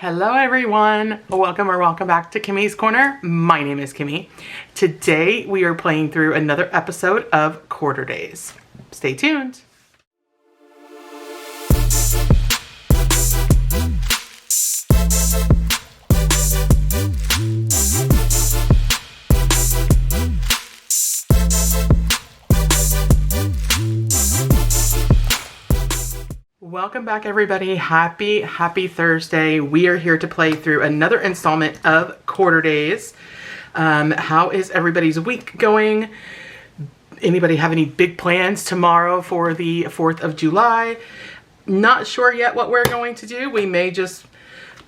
Hello everyone, welcome back to Kimmy's Corner. My name is Kimmi. Today we are playing through another episode of Quarter Days. Stay tuned. Welcome back everybody. Happy Thursday. We are here to play through another installment of Quarter Days. How is everybody's week going? Anybody have any big plans tomorrow for the 4th of July? Not sure yet what we're going to do. We may just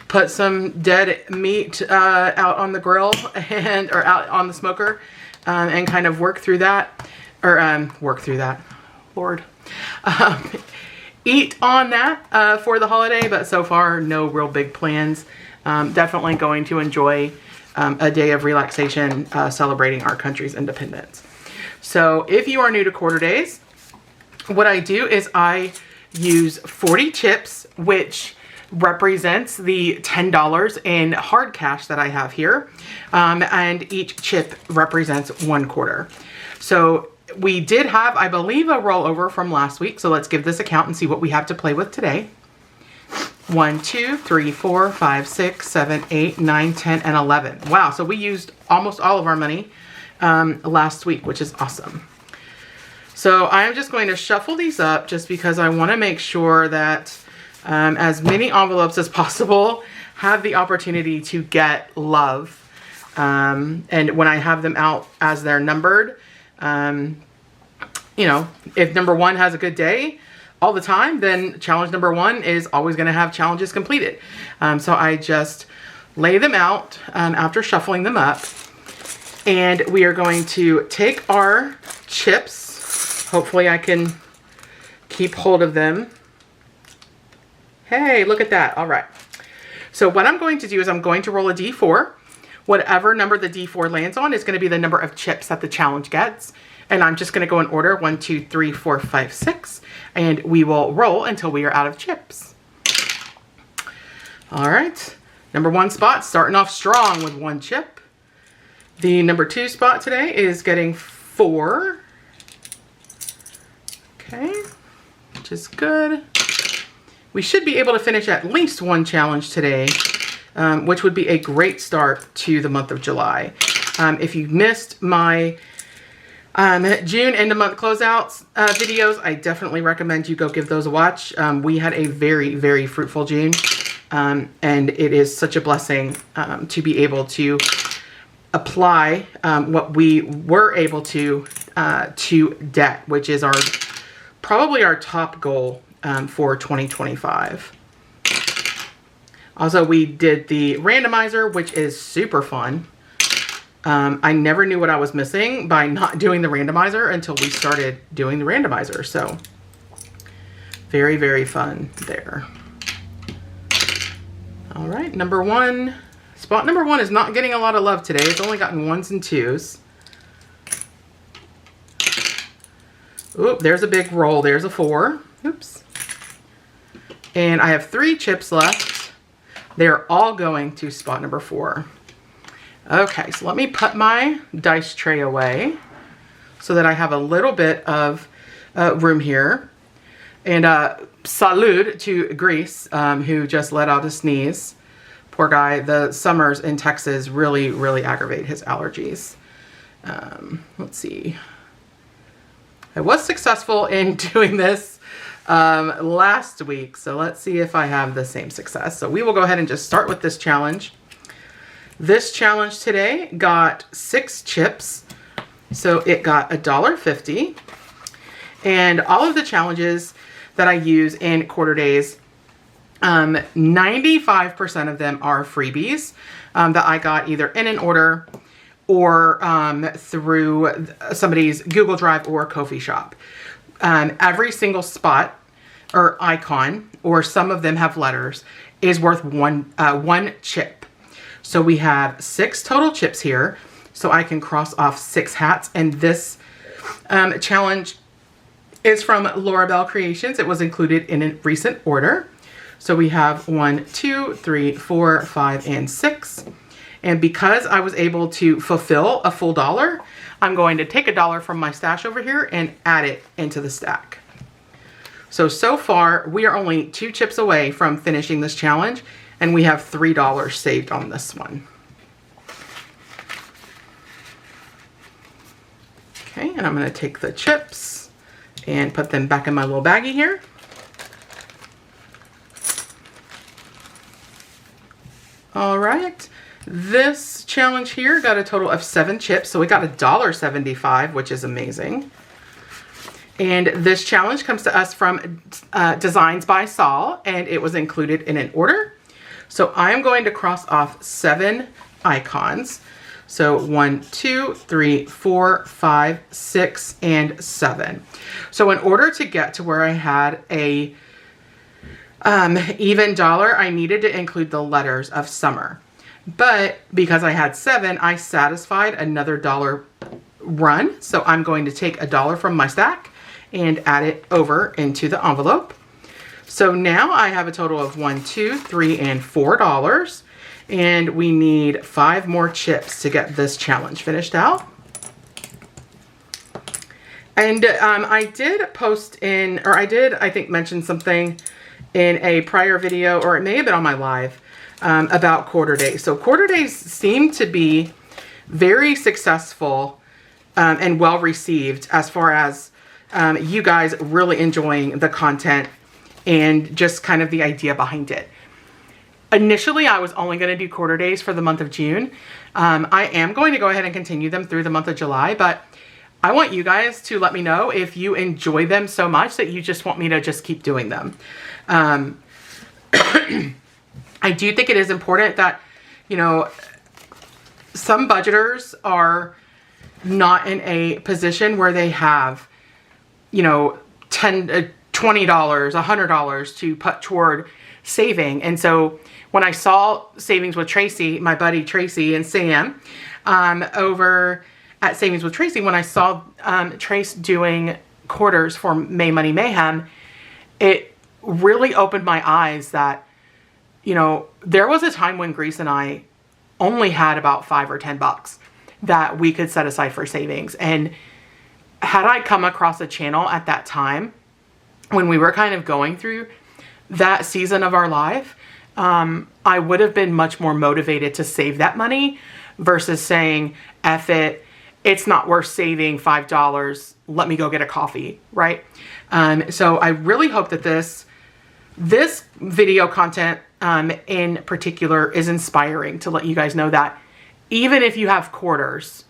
put some dead meat out on the grill or out on the smoker and kind of work through that. Lord. Eat on that for the holiday, but so far no real big plans. Definitely going to enjoy a day of relaxation celebrating our country's independence. So if you are new to Quarter Days, what I do is I use 40 chips, which represents the $10 in hard cash that I have here, and each chip represents 1/4. So we did have, I believe, a rollover from last week. So let's give this a count and see what we have to play with today. 1, 2, 3, 4, 5, 6, 7, 8, 9, 10, and 11. Wow, so we used almost all of our money last week, which is awesome. So I'm just going to shuffle these up just because I want to make sure that as many envelopes as possible have the opportunity to get love. And when I have them out as they're numbered, you know, if number 1 has a good day all the time, then challenge number 1 is always going to have challenges completed. So I just lay them out after shuffling them up, and we are going to take our chips. Hopefully I can keep hold of them. Hey, look at that. All right. So what I'm going to do is I'm going to roll a D4. Whatever number the D4 lands on is going to be the number of chips that the challenge gets. And I'm just going to go in order 1, 2, 3, 4, 5, 6. And we will roll until we are out of chips. All right. Number 1 spot starting off strong with 1 chip. The number 2 spot today is getting 4. Okay. Which is good. We should be able to finish at least 1 challenge today, which would be a great start to the month of July. If you missed my June end of month closeouts videos, I definitely recommend you go give those a watch. We had a very fruitful June, and it is such a blessing to be able to apply what we were able to debt, which is probably our top goal for 2025. Also, we did the randomizer, which is super fun. I never knew what I was missing by not doing the randomizer until we started doing the randomizer. So very fun there. All right, number 1. Spot number 1 is not getting a lot of love today. It's only gotten 1s and 2s. Oop, there's a big roll. There's a 4. Oops. And I have 3 chips left. They're all going to spot number 4. Okay, so let me put my dice tray away so that I have a little bit of room here. And salud to Greece, who just let out a sneeze. Poor guy. The summers in Texas really aggravate his allergies. Let's see. I was successful in doing this last week, so let's see if I have the same success. So we will go ahead and just start with this challenge. This challenge today got 6 chips, so it got $1.50. And all of the challenges that I use in Quarter Days, 95% of them are freebies that I got either in an order or through somebody's Google Drive or Ko-fi shop. Every single spot or icon, or some of them have letters, is worth one chip. So we have 6 total chips here. So I can cross off 6 hats. And this challenge is from Laura Bell Creations. It was included in a recent order. So we have 1, 2, 3, 4, 5, and 6. And because I was able to fulfill a full dollar, I'm going to take a dollar from my stash over here and add it into the stack. So far, we are only 2 chips away from finishing this challenge, and we have $3 saved on this one. Okay, and I'm going to take the chips and put them back in my little baggie here. All right, this challenge here got a total of 7 chips, so we got $1.75, which is amazing. And this challenge comes to us from Designs by Saul, and it was included in an order. So I'm going to cross off 7 icons. So 1, 2, 3, 4, 5, 6, and 7. So in order to get to where I had a even dollar, I needed to include the letters of summer. But because I had 7, I satisfied another dollar run. So I'm going to take a dollar from my stack and add it over into the envelope. So now I have a total of 1, 2, 3, and $4. And we need 5 more chips to get this challenge finished out. And I did post in, or I did, I think, mention something in a prior video, or it may have been on my live, about quarter days. So quarter days seem to be very successful and well received as far as you guys really enjoying the content and just kind of the idea behind it. Initially, I was only going to do quarter days for the month of June. I am going to go ahead and continue them through the month of July, but I want you guys to let me know if you enjoy them so much that you just want me to just keep doing them. I do think it is important that, you know, some budgeters are not in a position where they have, you know, $20, $100 to put toward saving. And so when I saw Savings with Tracy, my buddy Tracy and Sam, over at Savings with Tracy, when I saw Trace doing quarters for May Money Mayhem, it really opened my eyes that, you know, there was a time when Grace and I only had about $5 or $10 that we could set aside for savings. And had I come across a channel at that time when we were kind of going through that season of our life, I would have been much more motivated to save that money versus saying, F it, it's not worth saving $5. Let me go get a coffee, right? So I really hope that this video content in particular is inspiring to let you guys know that even if you have quarters,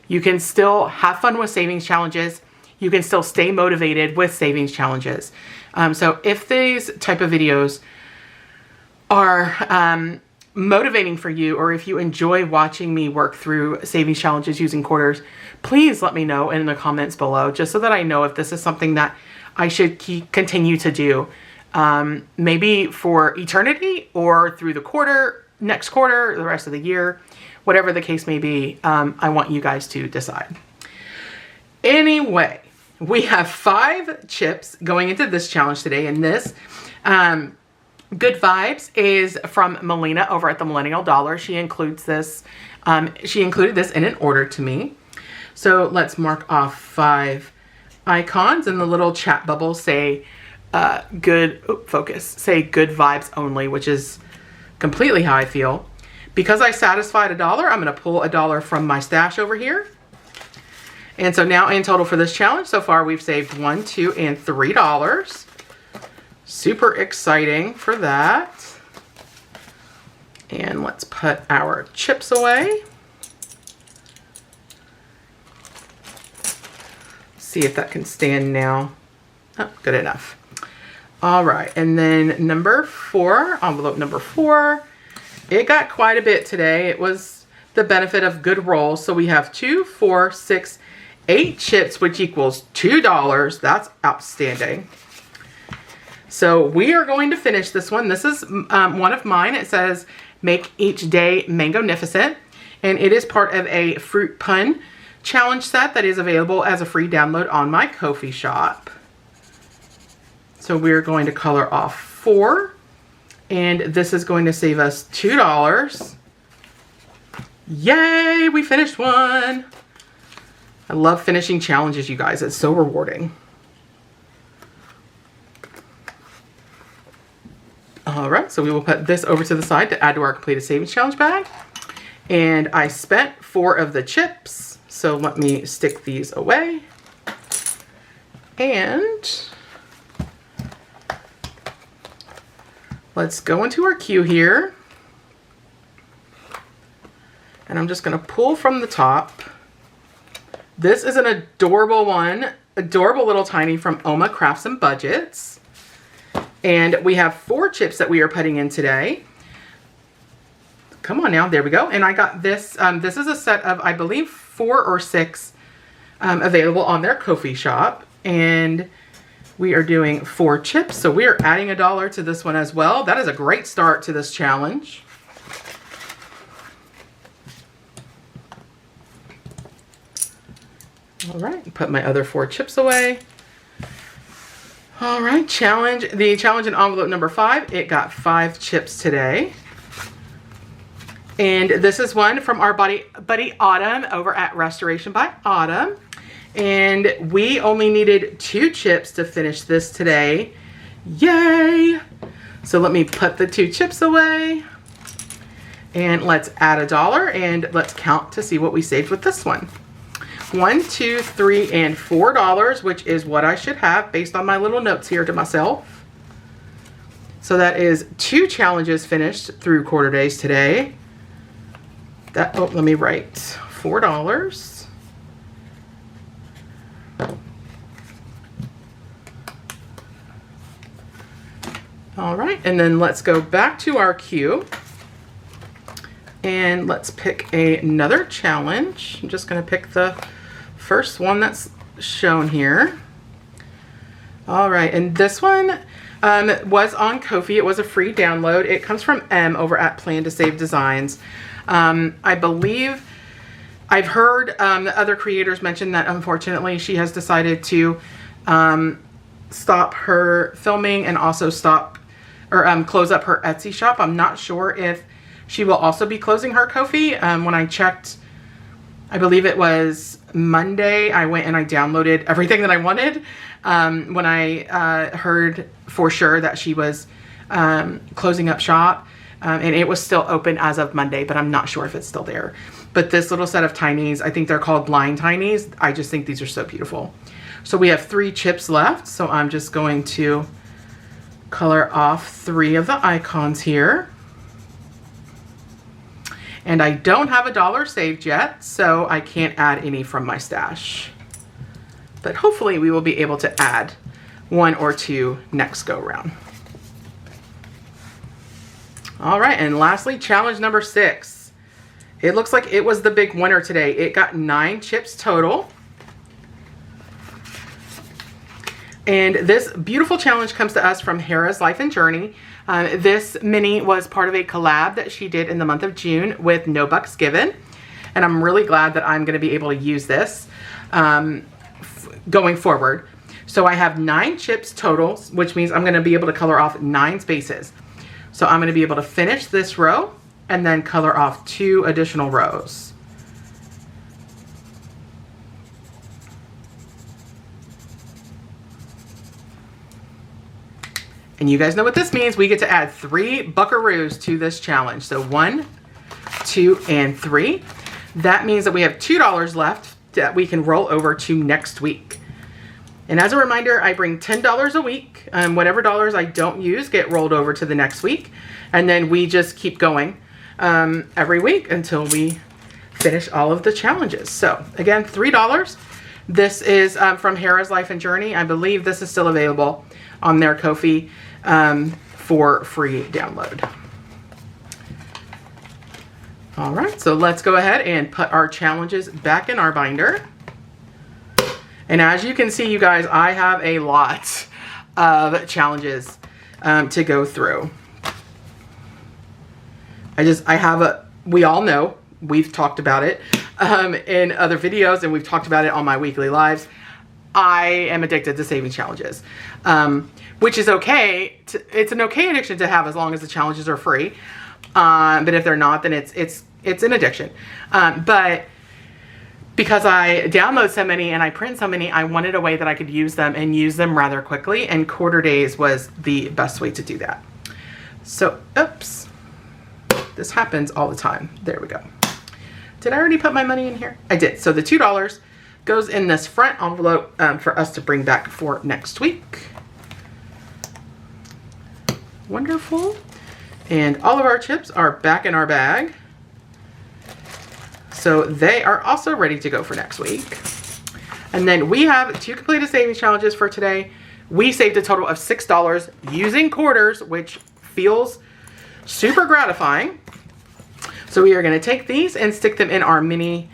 you can still have fun with savings challenges. You can still stay motivated with savings challenges. So if these type of videos are motivating for you, or if you enjoy watching me work through savings challenges using quarters, please let me know in the comments below, just so that I know if this is something that I should continue to do. Maybe for eternity, or through the quarter, next quarter, the rest of the year, whatever the case may be. I want you guys to decide. Anyway, we have 5 chips going into this challenge today, and this Good Vibes is from Melina over at the Millennial Dollar. She includes this. She included this in an order to me. So let's mark off 5 icons, and the little chat bubbles say say good vibes only, which is completely how I feel. Because I satisfied $1, I'm going to pull $1 from my stash over here. And so now in total for this challenge, so far we've saved $1, $2, and $3. Super exciting for that. And let's put our chips away. See if that can stand now. Oh, good enough. All right, and then number 4, envelope number 4. It got quite a bit today. It was the benefit of good rolls. So we have 2, 4, 6, 8 chips, which equals $2. That's outstanding. So we are going to finish this one. This is one of mine. It says, make each day mango-nificent. And it is part of a fruit pun challenge set that is available as a free download on my Ko-fi shop. So we're going to color off 4. And this is going to save us $2. Yay, we finished one. I love finishing challenges, you guys. It's so rewarding. All right, so we will put this over to the side to add to our completed savings challenge bag. And I spent 4 of the chips, so let me stick these away. And let's go into our queue here. And I'm just gonna pull from the top. This is an adorable one, adorable little tiny from Oma Crafts and Budgets. And we have 4 chips that we are putting in today. Come on now, there we go. And I got this, this is a set of, I believe, 4 or 6 available on their Ko-fi shop. And we are doing 4 chips, so we are adding $1 to this one as well. That is a great start to this challenge. All right, put my other 4 chips away. All right, the challenge in envelope number 5, it got 5 chips today. And this is one from our buddy Autumn over at Restoration by Autumn. And we only needed 2 chips to finish this today. Yay! So let me put the 2 chips away. And let's add $1 and let's count to see what we saved with this one. $1, $2, $3, and $4, which is what I should have based on my little notes here to myself. So that is 2 challenges finished through quarter days today. Oh, let me write $4. All right, and then let's go back to our queue and let's pick another challenge. I'm just gonna pick the first one that's shown here. All right, and this one was on Ko-fi. It was a free download. It comes from M over at Plan to Save Designs. I believe I've heard the other creators mention that unfortunately she has decided to stop her filming and also stop or close up her Etsy shop. I'm not sure if she will also be closing her Ko-fi. When I checked, I believe it was Monday, I went and I downloaded everything that I wanted when I heard for sure that she was closing up shop. And it was still open as of Monday, but I'm not sure if it's still there. But this little set of tinies, I think they're called blind tinies. I just think these are so beautiful. So we have 3 chips left. So I'm just going to color off 3 of the icons here. And I don't have $1 saved yet, so I can't add any from my stash. But hopefully we will be able to add 1 or 2 next go round. All right, and lastly, challenge number 6. It looks like it was the big winner today. It got 9 chips total. And this beautiful challenge comes to us from Hera's Life and Journey. This mini was part of a collab that she did in the month of June with No Bucks Given. And I'm really glad that I'm gonna be able to use this going forward. So I have 9 chips total, which means I'm gonna be able to color off 9 spaces. So I'm gonna be able to finish this row and then color off 2 additional rows. And you guys know what this means. We get to add 3 buckaroos to this challenge. So 1, 2, and 3. That means that we have $2 left that we can roll over to next week. And as a reminder, I bring $10 a week. Whatever dollars I don't use get rolled over to the next week. And then we just keep going every week until we finish all of the challenges. So again, $3. This is from Hera's Life and Journey. I believe this is still available on their Ko-fi for free download. All right, so let's go ahead and put our challenges back in our binder. And as you can see, you guys, I have a lot of challenges to go through. We all know, we've talked about it in other videos and we've talked about it on my weekly lives. I am addicted to savings challenges, which is okay. It's an okay addiction to have as long as the challenges are free. But if they're not, then it's an addiction. But because I download so many and I print so many, I wanted a way that I could use them and use them rather quickly, and quarter days was the best way to do that. So, oops, this happens all the time. There we go. Did I already put my money in here? I did. So the $2 goes in this front envelope for us to bring back for next week. Wonderful. And all of our chips are back in our bag. So they are also ready to go for next week. And then we have 2 completed savings challenges for today. We saved a total of $6 using quarters, which feels super gratifying. So we are going to take these and stick them in our minis,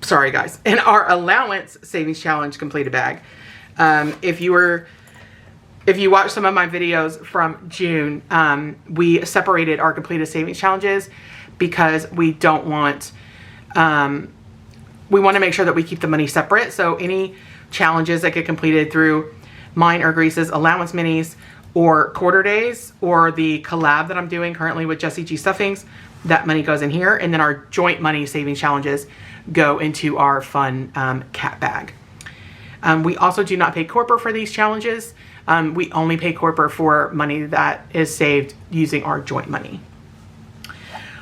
sorry guys, in our allowance savings challenge completed bag. If you watch some of my videos from June, we separated our completed savings challenges because we don't want, we want to make sure that we keep the money separate. So any challenges that get completed through mine or Grease's allowance minis or quarter days or the collab that I'm doing currently with Jessie G Stuffings, that money goes in here. And then our joint money savings challenges go into our fun cat bag. We also do not pay corporate for these challenges. We only pay corporate for money that is saved using our joint money.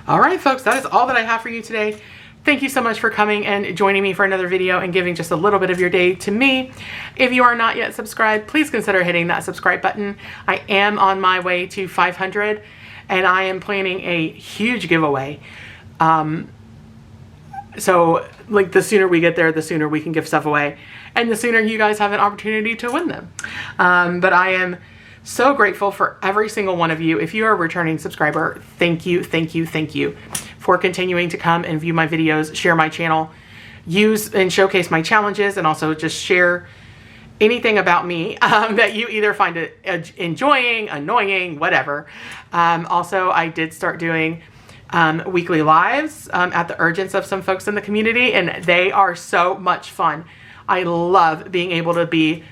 All right, folks, that is all that I have for you today. Thank you so much for coming and joining me for another video and giving just a little bit of your day to me. If you are not yet subscribed, please consider hitting that subscribe button. I am on my way to 500 and I am planning a huge giveaway. So like the sooner we get there, the sooner we can give stuff away and the sooner you guys have an opportunity to win them. But I am so grateful for every single one of you. If you are a returning subscriber, thank you, thank you, thank you for continuing to come and view my videos, share my channel, use and showcase my challenges, and also just share anything about me that you either find it enjoying, annoying, whatever. Also, I did start doing weekly lives at the urgence of some folks in the community, and they are so much fun. I love being able to be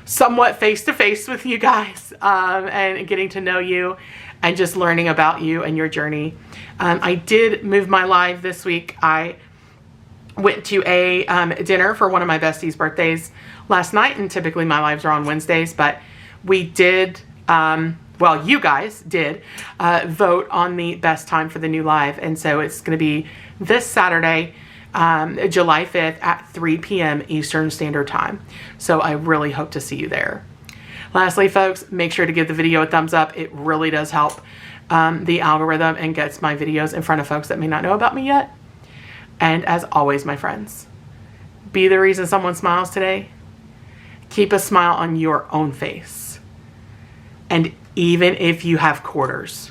somewhat face-to-face with you guys and getting to know you and just learning about you and your journey. I did move my live this week. I went to a dinner for one of my besties' birthdays last night, and typically my lives are on Wednesdays, but we did, well, you guys did vote on the best time for the new live, and so it's going to be this Saturday, July 5th at 3 p.m. Eastern Standard Time. So I really hope to see you there. Lastly, folks, make sure to give the video a thumbs up. It really does help the algorithm and gets my videos in front of folks that may not know about me yet. And as always, my friends, be the reason someone smiles today. Keep a smile on your own face. And even if you have quarters,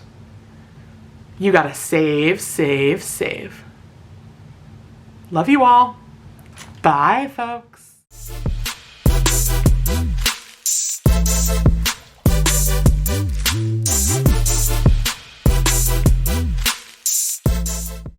you gotta save, save, save. Love you all. Bye, folks.